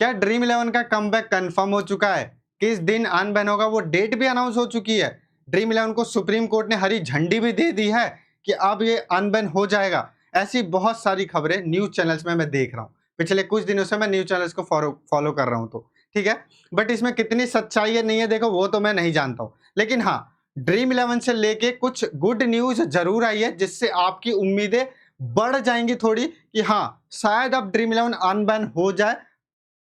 क्या dream eleven का comeback confirm हो चुका है? किस दिन अनबैन होगा वो डेट भी अनाउंस हो चुकी है। ड्रीम इलेवन को सुप्रीम कोर्ट ने हरी झंडी भी दे दी है कि अब ये अनबैन हो जाएगा। ऐसी बहुत सारी खबरें न्यूज चैनल्स में मैं देख रहा हूँ। पिछले कुछ दिनों से मैं न्यूज चैनल्स को फॉलो कर रहा हूँ, तो ठीक है। बट इसमें कितनी सच्चाई है नहीं है देखो वो तो मैं नहीं जानता हूँ, लेकिन हाँ, ड्रीम इलेवन से लेके कुछ गुड न्यूज जरूर आई है जिससे आपकी उम्मीदें बढ़ जाएंगी थोड़ी कि हाँ, शायद अब ड्रीम इलेवन अनबैन हो जाए।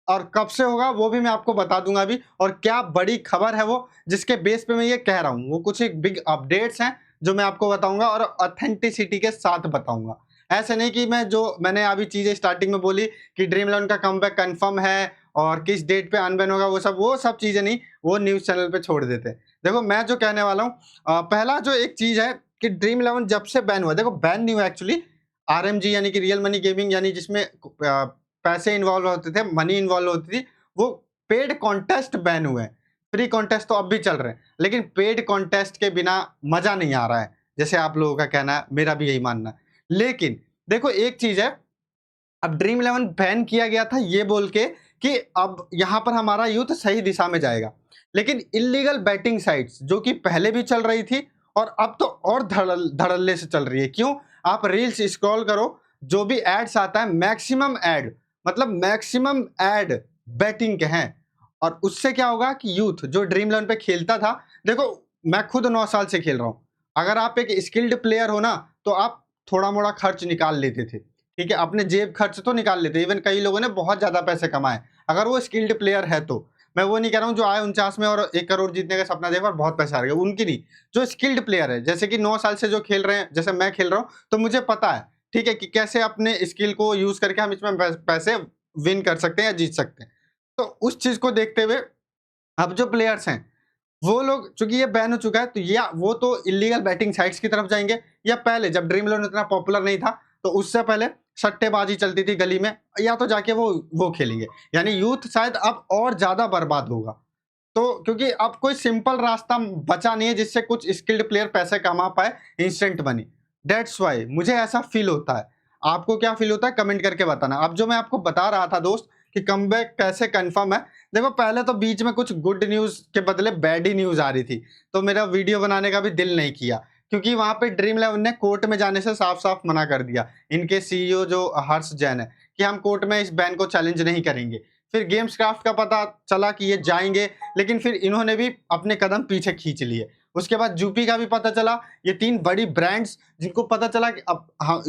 और कब से होगा वो भी मैं आपको बता दूंगा अभी, और क्या बड़ी खबर है वो जिसके बेस पे मैं ये कह रहा हूँ। वो कुछ एक बिग अपडेट्स हैं जो मैं आपको बताऊंगा और ऑथेंटिसिटी के साथ बताऊंगा। ऐसे नहीं कि मैंने अभी चीजें स्टार्टिंग में बोली कि ड्रीम इलेवन का कमबैक कंफर्म है और किस डेट पे अनबैन होगा, वो सब चीजें नहीं, वो न्यूज चैनल पे छोड़ देते हैं। देखो मैं जो कहने वाला हूँ, पहला जो एक चीज है कि ड्रीम इलेवन जब से बैन हुआ, देखो बैन नहीं हुआ एक्चुअली, आरएमजी यानी कि रियल मनी गेमिंग, यानी जिसमें पैसे इन्वॉल्व होते थे, मनी इन्वॉल्व होती थी, वो पेड कॉन्टेस्ट बैन हुए हैं। फ्री कॉन्टेस्ट तो अब भी चल रहे हैं, लेकिन पेड कॉन्टेस्ट के बिना मजा नहीं आ रहा है, जैसे आप लोगों का कहना है, मेरा भी यही मानना है। लेकिन देखो एक चीज है, अब ड्रीम इलेवन बैन किया गया था ये बोल के कि अब यहां पर हमारा यूथ सही दिशा में जाएगा, लेकिन इलीगल बैटिंग साइट्स जो कि पहले भी चल रही थी और अब तो और धड़ल्ले से चल रही है। क्यों? आप रील्स स्क्रॉल करो, जो भी एड्स आता है, मैक्सिमम एड, मतलब मैक्सिमम एड बैटिंग के हैं। और उससे क्या होगा कि यूथ जो ड्रीम इलेवन पे खेलता था, देखो मैं खुद 9 साल से खेल रहा हूं, अगर आप एक स्किल्ड प्लेयर हो ना तो आप थोड़ा मोड़ा खर्च निकाल लेते थे, ठीक है, अपने जेब खर्च तो निकाल लेते। इवन कई लोगों ने बहुत ज्यादा पैसे कमाए अगर वो स्किल्ड प्लेयर है तो। मैं वो नहीं कह रहा हूँ जो आए 49 में और 1 करोड़ जीतने का सपना देखा और बहुत पैसा आ गया, उनकी नहीं। जो स्किल्ड प्लेयर है, जैसे कि 9 साल से जो खेल रहे हैं, जैसे मैं खेल रहा हूँ, तो मुझे पता है, ठीक है, कि कैसे अपने स्किल को यूज करके हम इसमें पैसे विन कर सकते हैं या जीत सकते हैं। तो उस चीज को देखते हुए अब जो प्लेयर्स हैं वो लोग, चूंकि ये बैन हो चुका है, तो या वो तो इलीगल बैटिंग साइट्स की तरफ जाएंगे, या पहले जब ड्रीम इलेवन इतना पॉपुलर नहीं था तो उससे पहले सट्टेबाजी चलती थी गली में, या तो जाके वो खेलेंगे। यानी यूथ शायद अब और ज्यादा बर्बाद होगा। तो क्योंकि अब कोई सिंपल रास्ता बचा नहीं है जिससे कुछ स्किल्ड प्लेयर पैसे कमा पाए इंस्टेंट मनी। दैट्स वाई मुझे ऐसा फील होता है। आपको क्या फील होता है कमेंट करके बताना। अब जो मैं आपको बता रहा था दोस्त कि कमबैक कैसे कंफर्म है, देखो पहले तो बीच में कुछ गुड न्यूज के बदले बैड ही न्यूज आ रही थी, तो मेरा वीडियो बनाने का भी दिल नहीं किया, क्योंकि वहां पे ड्रीम इलेवन ने कोर्ट में जाने से साफ साफ मना कर दिया। इनके सीईओ जो हर्ष जैन है कि हम कोर्ट में इस बैन को चैलेंज नहीं करेंगे। फिर गेम्स क्राफ्ट का पता चला कि ये जाएंगे, लेकिन फिर इन्होंने भी अपने कदम पीछे खींच लिए। उसके बाद जूपी का भी पता चला। ये 3 बड़ी ब्रांड्स जिनको पता चला कि अब हाँ,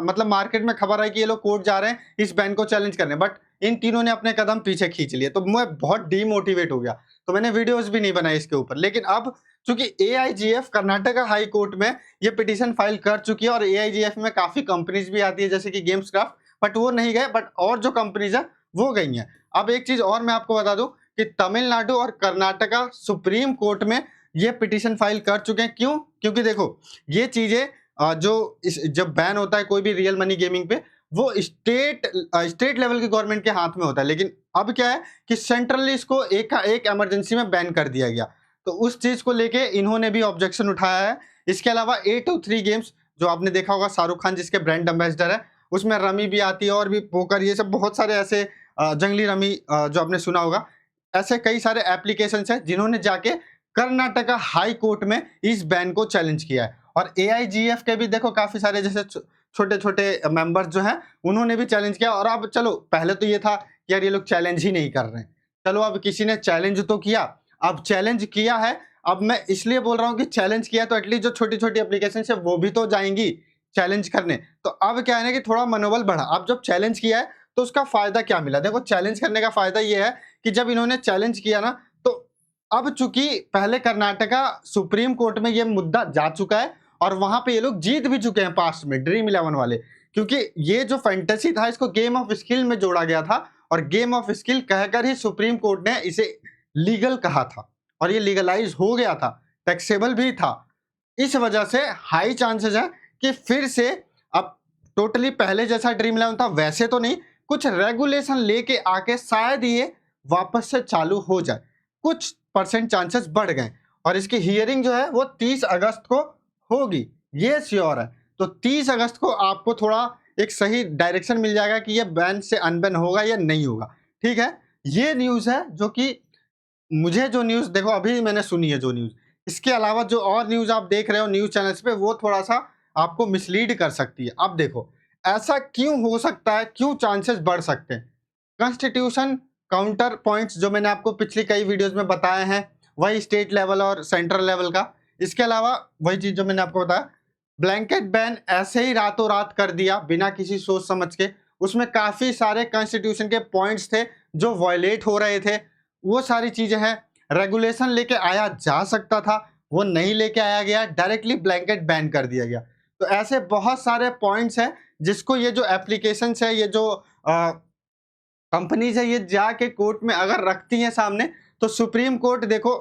मतलब मार्केट में खबर है कि ये लोग कोर्ट जा रहे हैं इस बैन को चैलेंज करने, बट इन तीनों ने अपने कदम पीछे खींच लिए, तो मैं बहुत डीमोटिवेट हो गया, तो मैंने वीडियोस भी नहीं बनाए इसके ऊपर। लेकिन अब चूंकि एआईजीएफ कर्नाटका हाई कोर्ट में ये पिटीशन फाइल कर चुकी है और एआईजीएफ में काफी कंपनीज भी आती है जैसे कि गेम्स क्राफ्ट, बट वो नहीं गए, बट और जो कंपनीज है वो गई हैं। अब एक चीज और मैं आपको बता दूं कि तमिलनाडु और कर्नाटका सुप्रीम कोर्ट में ये पिटीशन फाइल कर चुके हैं। क्यों? क्योंकि देखो ये चीजें जब बैन होता है कोई भी रियल मनी गेमिंग पे, वो स्टेट लेवल की गवर्नमेंट के हाथ में होता है, लेकिन अब क्या है कि सेंट्रली इसको एक का एक इमरजेंसी में बैन कर दिया गया। तो उस चीज को लेके इन्होंने भी ऑब्जेक्शन उठाया है। इसके अलावा A23 गेम्स जो आपने देखा होगा, शाहरुख खान जिसके ब्रांड एम्बेसडर है, उसमें रमी भी आती है और भी पोकर, ये सब बहुत सारे ऐसे जंगली रमी जो आपने सुना होगा, ऐसे कई सारे एप्लीकेशन हैं जिन्होंने जाके कर्नाटका हाई कोर्ट में इस बैन को चैलेंज किया है। और एआईजीएफ के भी देखो काफी सारे जैसे छोटे छोटे मेंबर्स जो हैं उन्होंने भी चैलेंज किया। और अब चलो, पहले तो ये था कि यार ये लोग चैलेंज ही नहीं कर रहे हैं, चलो अब किसी ने चैलेंज तो किया, अब चैलेंज किया है, अब मैं इसलिए बोल रहा हूँ कि चैलेंज किया तो एटलीस्ट जो छोटी छोटी एप्लीकेशन है वो भी तो जाएंगी चैलेंज करने। तो अब क्या है ना कि थोड़ा मनोबल बढ़ा। अब जब चैलेंज किया है तो उसका फायदा क्या मिला? देखो चैलेंज करने का फायदा ये है कि जब इन्होंने चैलेंज किया ना, तो अब चूंकि पहले कर्नाटका सुप्रीम कोर्ट में ये मुद्दा जा चुका है और वहां पे ये लोग जीत भी चुके हैं पास्ट में, ड्रीम इलेवन वाले, क्योंकि ये जो फैंटेसी था इसको गेम ऑफ स्किल में जोड़ा गया था और गेम ऑफ स्किल कहकर ही सुप्रीम कोर्ट ने इसे लीगल कहा था और ये लीगलाइज हो गया था, टैक्सेबल भी था। इस वजह से हाई चांसेस है कि फिर से अब टोटली पहले जैसा ड्रीम इलेवन था वैसे तो नहीं, कुछ रेगुलेशन लेके आके शायद ये वापस से चालू हो जाए। कुछ परसेंट चांसेस बढ़ गए और इसकी हियरिंग जो है वो 30 अगस्त को होगी, ये श्योर है। तो 30 अगस्त को आपको थोड़ा एक सही डायरेक्शन मिल जाएगा कि ये बैन से अनबैन होगा या नहीं होगा, ठीक है। ये न्यूज़ है जो कि मुझे जो न्यूज़ देखो अभी मैंने सुनी है जो न्यूज़, इसके अलावा जो और न्यूज़ आप देख रहे हो न्यूज़ चैनल्स पे वो थोड़ा-सा आपको मिसलीड कर सकती है। अब देखो, ऐसा क्यों हो सकता है, क्यों चांसेस बढ़ सकते हैं? कॉन्स्टिट्यूशन काउंटर पॉइंट्स जो मैंने आपको पिछली कई वीडियोज़ में बताए हैं, वही स्टेट लेवल और सेंट्रल लेवल का। इसके अलावा वही चीज़ जो मैंने आपको बताया, ब्लैंकेट बैन ऐसे ही रातों-रात कर दिया बिना किसी सोच समझ के। उसमें काफ़ी सारे कॉन्स्टिट्यूशन के पॉइंट्स थे जो वायलेट हो रहे थे। वो सारी चीज़ें हैं। रेगुलेशन लेके आया जा सकता था, वो नहीं लेके आया गया, डायरेक्टली ब्लैंकेट बैन कर दिया गया। तो ऐसे बहुत सारे पॉइंट्स हैं जिसको ये जो एप्लीकेशंस है, ये जो कंपनीज़ है, ये जाके कोर्ट में अगर रखती हैं सामने, तो सुप्रीम कोर्ट देखो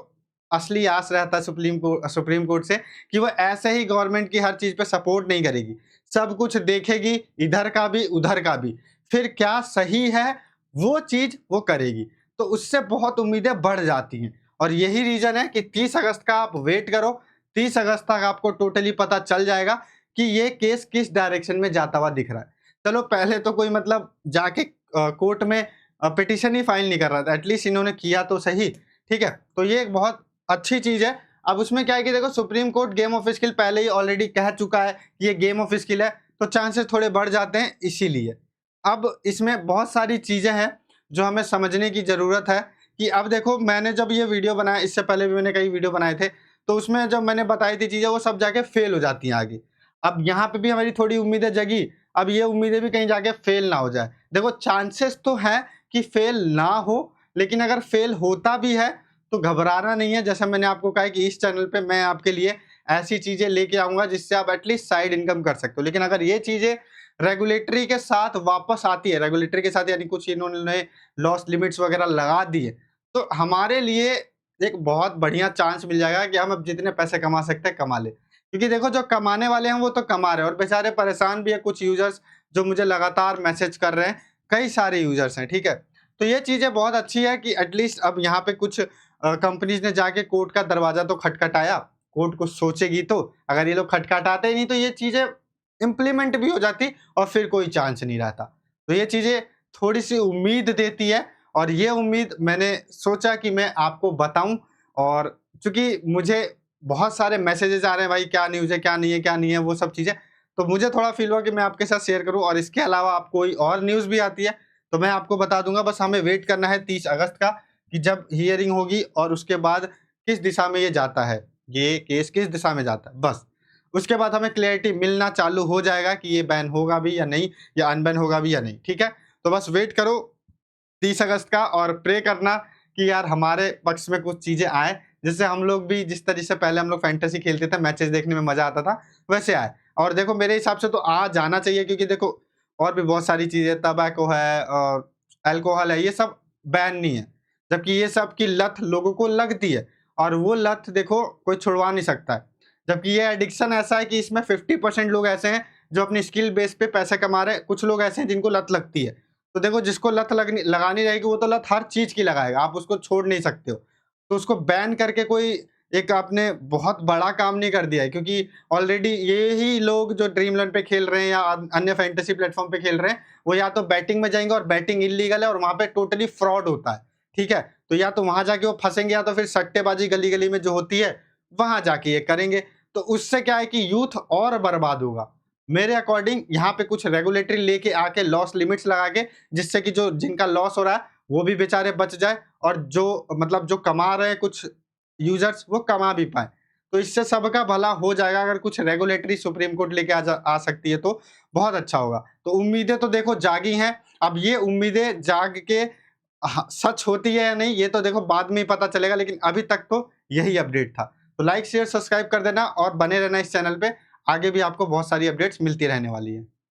असली आस रहता है सुप्रीम कोर्ट से कि वो ऐसे ही गवर्नमेंट की हर चीज़ पे सपोर्ट नहीं करेगी। सब कुछ देखेगी, इधर का भी, उधर का भी। फिर क्या सही है, वो चीज़ वो करेगी। तो उससे बहुत उम्मीदें बढ़ जाती हैं और यही रीज़न है कि 30 अगस्त का आप वेट करो। 30 अगस्त तक आपको टोटली पता चल जाएगा कि ये केस किस डायरेक्शन में जाता हुआ दिख रहा है। चलो पहले तो कोई मतलब जाके कोर्ट में पिटीशन ही फाइल नहीं कर रहा था, एटलीस्ट इन्होंने किया तो सही, ठीक है? तो ये एक बहुत अच्छी चीज़ है। अब उसमें क्या है कि देखो supreme court game of skill पहले ही ऑलरेडी कह चुका है कि ये गेम ऑफ स्किल है, तो चांसेस थोड़े बढ़ जाते हैं इसीलिए। अब इसमें बहुत सारी चीज़ें हैं जो हमें समझने की ज़रूरत है कि अब देखो मैंने जब ये वीडियो बनाया, इससे पहले भी मैंने कई वीडियो बनाए थे, तो उसमें जब मैंने बताई थी चीज़ें वो सब जाके फेल हो जाती हैं आगे। अब यहाँ पे भी हमारी थोड़ी उम्मीदें जगी, अब ये उम्मीदें भी कहीं जाके फेल ना हो जाए। देखो चांसेस तो हैं कि फेल ना हो, लेकिन अगर फेल होता भी है तो घबराना नहीं है। जैसा मैंने आपको कहा है कि इस चैनल पे मैं आपके लिए ऐसी चीज़ें लेके आऊँगा जिससे आप एटलीस्ट साइड इनकम कर सकते हो। लेकिन अगर ये चीज़ें रेगुलेटरी के साथ वापस आती है, रेगुलेटरी के साथ यानी कुछ इन्होंने लॉस लिमिट्स वगैरह लगा दिए, तो हमारे लिए एक बहुत बढ़िया चांस मिल जाएगा कि हम अब जितने पैसे कमा सकते हैं कमा लें। क्योंकि देखो जो कमाने वाले हैं वो तो कमा रहे हैं और बेचारे परेशान भी है कुछ यूज़र्स जो मुझे लगातार मैसेज कर रहे हैं, कई सारे यूज़र्स हैं, ठीक है? तो ये चीज़ें बहुत अच्छी है कि एटलीस्ट अब यहाँ पे कुछ कंपनीज़ ने जाके कोर्ट का दरवाज़ा तो खटखटाया, कोर्ट कुछ सोचेगी तो, अगर ये लोग खटखटाते ही नहीं तो ये चीज़ें इम्प्लीमेंट भी हो जाती और फिर कोई चांस नहीं रहता। तो ये चीज़ें थोड़ी-सी उम्मीद देती है और ये उम्मीद मैंने सोचा कि मैं आपको बताऊँ और चूँकि मुझे बहुत सारे मैसेजेस आ रहे हैं भाई क्या न्यूज़ है, क्या नहीं है, क्या नहीं है, वो सब चीज़ें। तो मुझे थोड़ा फ़ील हुआ कि मैं आपके साथ शेयर करूँ और इसके अलावा आप कोई और न्यूज़ भी आती है, तो मैं आपको बता दूँगा। बस हमें वेट करना है 30 अगस्त का कि जब हियरिंग होगी और उसके बाद किस दिशा में ये जाता है, ये केस किस दिशा में जाता है, बस। उसके बाद हमें क्लैरिटी मिलना चालू हो जाएगा कि ये बैन होगा भी या नहीं, या अनबैन होगा भी या नहीं, ठीक है? तो बस वेट करो 30 अगस्त का और प्रे करना कि यार हमारे पक्ष में कुछ चीज़ें आएँ, जिससे हम लोग भी जिस तरह से पहले हम लोग फैंटेसी खेलते थे, मैचेस देखने में मज़ा आता था, वैसे आए। और देखो मेरे हिसाब से तो आ जाना चाहिए क्योंकि देखो और भी बहुत सारी चीज़ें टबैको है और अल्कोहल है, ये सब बैन नहीं है। जबकि ये सब की लत लोगों को लगती है और वो लत देखो कोई छुड़वा नहीं सकता है। जबकि ये एडिक्शन ऐसा है कि इसमें 50% लोग ऐसे हैं जो अपनी स्किल बेस पे पैसे कमा रहे हैं, कुछ लोग ऐसे हैं जिनको लत लगती है। तो देखो जिसको लत लगानी रहेगी वो तो लत हर चीज़ की लगाएगा, आप उसको छोड़ नहीं सकते हो। तो उसको बैन करके कोई एक आपने बहुत बड़ा काम नहीं कर दिया है क्योंकि ऑलरेडी ये ही लोग जो ड्रीम इलेवन पे खेल रहे हैं या अन्य फैंटेसी प्लेटफ़ॉर्म पे खेल रहे हैं, वो या तो बैटिंग में जाएँगे और बैटिंग इल्लीगल है और वहाँ पे टोटली फ्रॉड होता है, ठीक है? तो या तो वहाँ जाके वो फँसेंगे या तो फिर सट्टेबाज़ी गली-गली में जो होती है, वहाँ जाके ये करेंगे। तो उससे क्या है कि यूथ और बर्बाद होगा। मेरे अकॉर्डिंग यहाँ पे कुछ रेगुलेटरी लेके आके लॉस लिमिट्स लगा के जिससे कि जो जिनका लॉस हो रहा है वो भी बेचारे बच जाए और जो मतलब जो कमा रहे हैं कुछ यूजर्स वो कमा भी पाएँ। तो इससे सबका भला हो जाएगा अगर कुछ रेगुलेटरी सुप्रीम कोर्ट लेके आ सकती है तो बहुत अच्छा होगा। तो उम्मीदें तो देखो जागी हैं, अब ये उम्मीदें जाग के सच होती है या नहीं ये तो देखो बाद में ही पता चलेगा लेकिन अभी तक तो यही अपडेट था। तो लाइक, शेयर, सब्सक्राइब कर देना और बने रहना इस चैनल पे। आगे भी आपको बहुत सारी अपडेट्स मिलती रहने वाली है।